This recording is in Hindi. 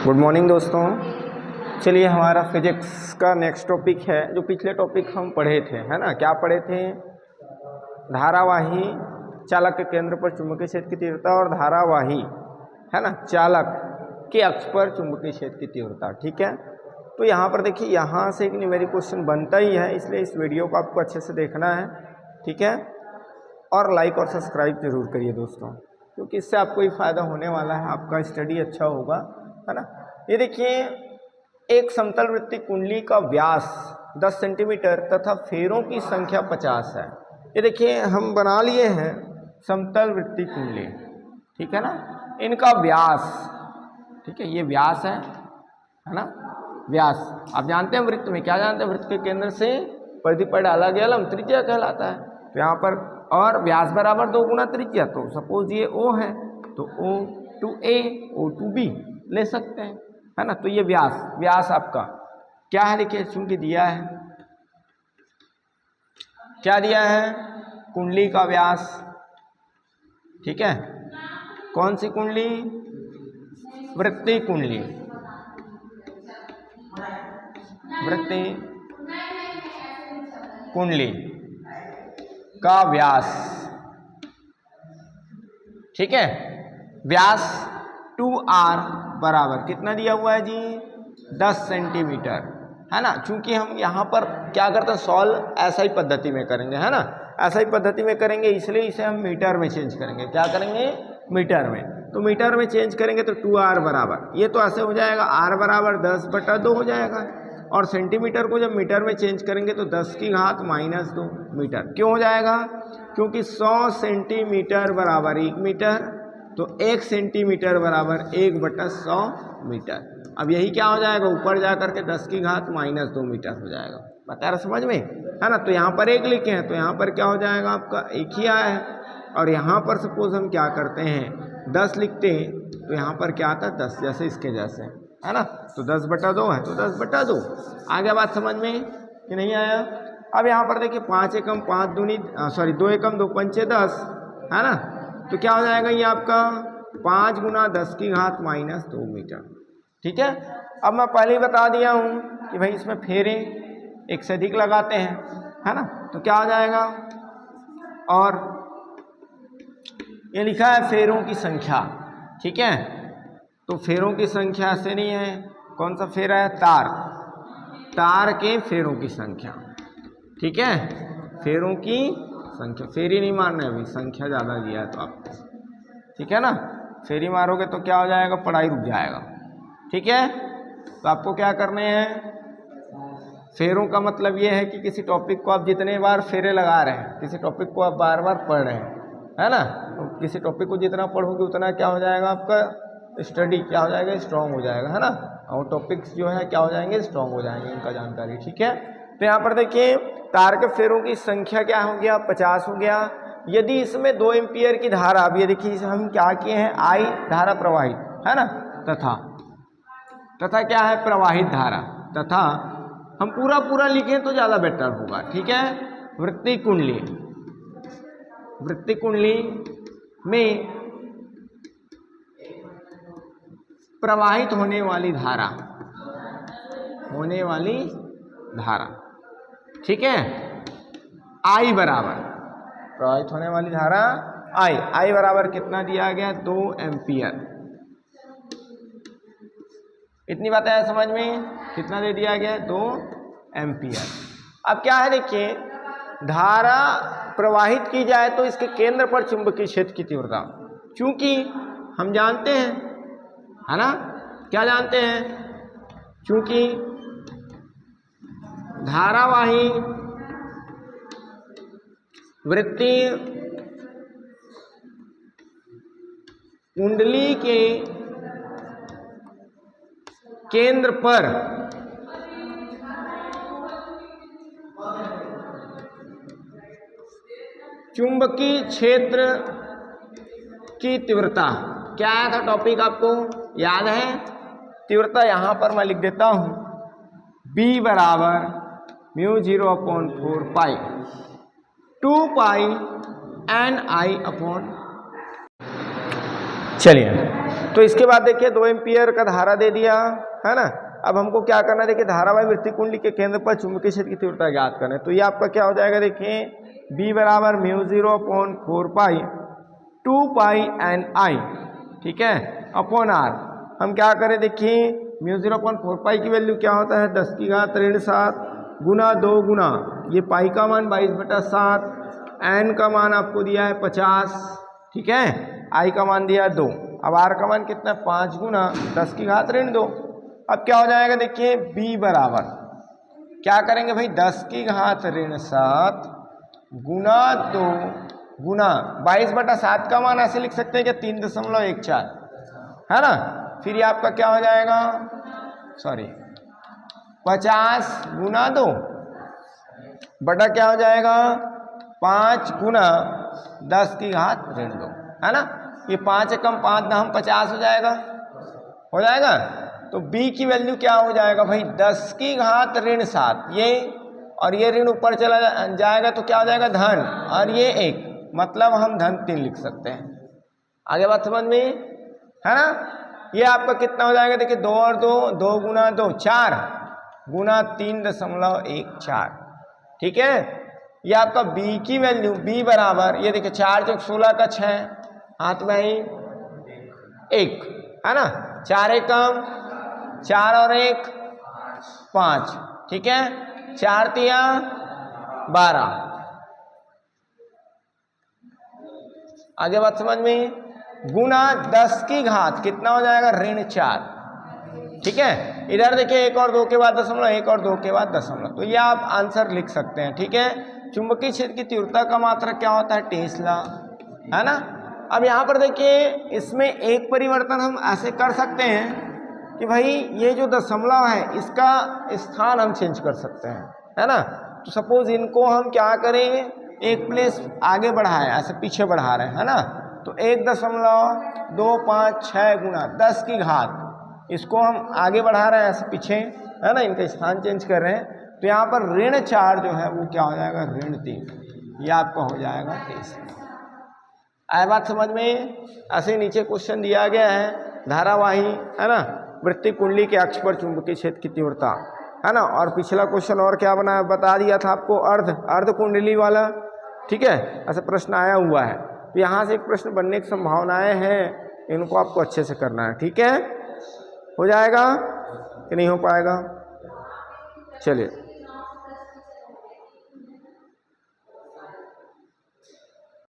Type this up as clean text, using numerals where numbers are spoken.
गुड मॉर्निंग दोस्तों। चलिए हमारा फिजिक्स का नेक्स्ट टॉपिक है जो पिछले टॉपिक हम पढ़े थे, है ना। क्या पढ़े थे? धारावाही चालक के केंद्र पर चुंबकीय क्षेत्र की तीव्रता और धारावाही, है ना, चालक के अक्ष पर चुंबकीय क्षेत्र की तीव्रता। ठीक है, तो यहाँ पर देखिए, यहाँ से एक न्यूमेरिकल क्वेश्चन बनता ही है, इसलिए इस वीडियो को आपको अच्छे से देखना है। ठीक है, और लाइक और सब्सक्राइब जरूर करिए दोस्तों, क्योंकि इससे आपको ही फायदा होने वाला है, आपका स्टडी अच्छा होगा, है ना। ये देखिए, एक समतल वृत्तीय कुंडली का व्यास 10 सेंटीमीटर तथा फेरों की संख्या 50 है। ये देखिए, हम बना लिए हैं समतल वृत्तीय कुंडली, ठीक है ना। इनका व्यास, ठीक है, ये व्यास है ना, व्यास। आप जानते हैं वृत्त में क्या जानते हैं? वृत्त के केंद्र से परिधि पर डाला गया लंब त्रिज्या कहलाता है। तो यहाँ पर और व्यास बराबर 2 गुना त्रिज्या, तो सपोज ये O है तो O to A, O to B ले सकते हैं, है ना। तो ये व्यास आपका क्या है? देखिए, चूंकि दिया है, क्या दिया है? कुंडली का व्यास। ठीक है, कौन सी कुंडली? वृत्तीय कुंडली, वृत्तीय कुंडली का व्यास। ठीक है, व्यास 2R बराबर कितना दिया हुआ है जी? 10 सेंटीमीटर, है ना। चूंकि हम यहाँ पर क्या करते हैं, सॉल्व एसआई पद्धति में करेंगे, है ना। एसआई पद्धति में करेंगे, इसलिए इसे हम मीटर में चेंज करेंगे। क्या करेंगे? मीटर में। तो मीटर में चेंज करेंगे तो 2R बराबर, ये तो ऐसे हो जाएगा, R बराबर 10/2 हो जाएगा। और सेंटीमीटर को जब मीटर में चेंज करेंगे तो 10 की घात -2 मीटर। क्यों हो जाएगा? क्योंकि 100 सेंटीमीटर बराबर 1 मीटर, तो 1 सेंटीमीटर बराबर 1/100 मीटर। अब यही क्या हो जाएगा, ऊपर जाकर के 10 की घात -2 मीटर हो जाएगा। बता रहा समझ में, है ना। तो यहाँ पर 1 लिखे हैं, तो यहाँ पर क्या हो जाएगा आपका 1 ही आया है। और यहाँ पर सपोज हम क्या करते हैं, 10 लिखते हैं, तो यहाँ पर क्या आता है 10, जैसे इसके जैसे, है ना। तो 10/2 है, तो 10/2 आ गया। बात समझ में कि नहीं आया? अब यहाँ पर देखिए, 5 एकम 5 दूनी 2 एकम 2 पंचे 10, है ना। तो क्या हो जाएगा ये आपका 5 गुना 10 की घात -2 मीटर। ठीक है, अब मैं पहले ही बता दिया हूँ कि भाई इसमें फेरे 1 से अधिक लगाते हैं, है ना। तो क्या हो जाएगा, और ये लिखा है फेरों की संख्या। ठीक है, तो फेरों की संख्या ऐसे नहीं है, कौन सा फेरा है? तार के फेरों की संख्या। ठीक है, फेरों की संख्या, फेरी नहीं मारना है अभी, संख्या ज़्यादा दिया है तो आपको, ठीक है ना। फेरी मारोगे तो क्या हो जाएगा, पढ़ाई रुक जाएगा। ठीक है, तो आपको क्या करने हैं, फेरों का मतलब ये है कि किसी टॉपिक को आप जितने बार फेरे लगा रहे हैं, किसी टॉपिक को आप बार बार पढ़ रहे हैं, है ना। तो किसी टॉपिक को जितना पढ़ोगे उतना क्या हो जाएगा, आपका स्टडी क्या हो जाएगा, स्ट्रांग हो जाएगा, है ना। और टॉपिक्स जो है क्या हो जाएंगे, स्ट्रांग हो जाएंगे, इनका जानकारी। ठीक है, तो यहाँ पर देखिए, तार के फेरों की संख्या क्या हो गया, 50 हो गया। यदि इसमें 2 एम्पियर की धारा, अब ये देखिए हम क्या किए हैं, I धारा प्रवाहित, है ना, तथा क्या है, प्रवाहित धारा, तथा हम पूरा लिखें तो ज़्यादा बेटर होगा। ठीक है, वृत्तीय कुंडली में प्रवाहित होने वाली धारा, ठीक है, I बराबर, प्रवाहित होने वाली धारा I बराबर कितना दिया गया, 2 एम्पियर। इतनी बात है समझ में, कितना दे दिया गया, 2 एम्पियर। अब क्या है, देखिए, धारा प्रवाहित की जाए तो इसके केंद्र पर चुंबकीय क्षेत्र की तीव्रता, चूंकि हम जानते हैं, है ना, क्या जानते हैं, चूंकि धारावाही वृत्तीय कुंडली के केंद्र पर चुंबकीय क्षेत्र की तीव्रता, क्या आया था टॉपिक आपको याद है? तीव्रता यहां पर मैं लिख देता हूं, B बराबर μ0/4 पाई 2 पाई NI अपॉन। चलिए तो इसके बाद देखिए 2 एम्पियर का धारा दे दिया है ना। अब हमको क्या करना है, देखिए धारावाही वृत्तीय कुंडली के केंद्र पर चुंबकीय क्षेत्र की तीव्रता ज्ञात करना है। तो ये आपका क्या हो जाएगा, देखिए B बराबर μ0/4 पाई 2 पाई NI, ठीक है, अपॉन R। हम क्या करें, देखिए μ0/4 पाई की वैल्यू क्या होता है 10⁻⁷ गुना 2 गुना ये पाई का मान 22/7, N का मान आपको दिया है 50, ठीक है, I का मान दिया 2, अब R का मान कितना 5 गुना 10⁻²। अब क्या हो जाएगा, देखिए B बराबर क्या करेंगे भाई 10⁻7 गुना 2 गुना 22/7 का मान ऐसे लिख सकते हैं क्या 3.14 है ना। फिर ये आपका क्या हो जाएगा, सॉरी 50 गुना 2 बटा क्या हो जाएगा 5 गुना 10⁻², है ना। ये 5 कम 5 दहम 50 हो जाएगा। तो B की वैल्यू क्या हो जाएगा भाई 10⁻7, ये और ये ऋण ऊपर चला जाएगा तो क्या हो जाएगा धन, और ये 1 मतलब हम धन 3 लिख सकते हैं। आगे बात समझ में है ना। ये आपका कितना हो जाएगा, देखिए 2 और 2 2 गुना 2 4 गुना 3.14, ठीक है। ये आपका B की वैल्यू B बराबर ये देखिए 4 चौक 16 का 6 हाथ में ही 1 है ना, 4 1 कम 4 और 1 5, ठीक है, 4 तिया 12। आगे बात समझ में, गुना 10 की घात कितना हो जाएगा ऋण 4, ठीक है। इधर देखिए 1 और 2 के बाद दशमलव, 1 और 2 के बाद दशमलव, तो ये आप आंसर लिख सकते हैं, ठीक है। चुंबकीय क्षेत्र की तीव्रता का मात्रक क्या होता है टेस्ला, है ना। अब यहाँ पर देखिए इसमें एक परिवर्तन हम ऐसे कर सकते हैं कि भाई ये जो दशमलव है इसका स्थान हम चेंज कर सकते हैं, है ना। तो सपोज इनको हम क्या करें, एक प्लेस आगे बढ़ाएं, ऐसे पीछे बढ़ा रहे हैं, है ना। तो 1.256 गुना 10 की घात, इसको हम आगे बढ़ा रहे हैं ऐसे पीछे, है ना, इनका स्थान चेंज कर रहे हैं। तो यहाँ पर ऋण 4 जो है वो क्या हो जाएगा ऋण 3, ये आपका हो जाएगा 23। आए बात समझ में। ऐसे नीचे क्वेश्चन दिया गया है धारावाही, है ना, वृत्तीय कुंडली के अक्ष पर चुंबकीय क्षेत्र की तीव्रता, है ना। और पिछला क्वेश्चन और क्या बना बता दिया था आपको, अर्ध कुंडली वाला, ठीक है, ऐसा प्रश्न आया हुआ है। तो यहाँ से एक प्रश्न बनने की संभावनाएं हैं, इनको आपको अच्छे से करना है, ठीक है। हो जाएगा कि नहीं हो पाएगा, चलिए।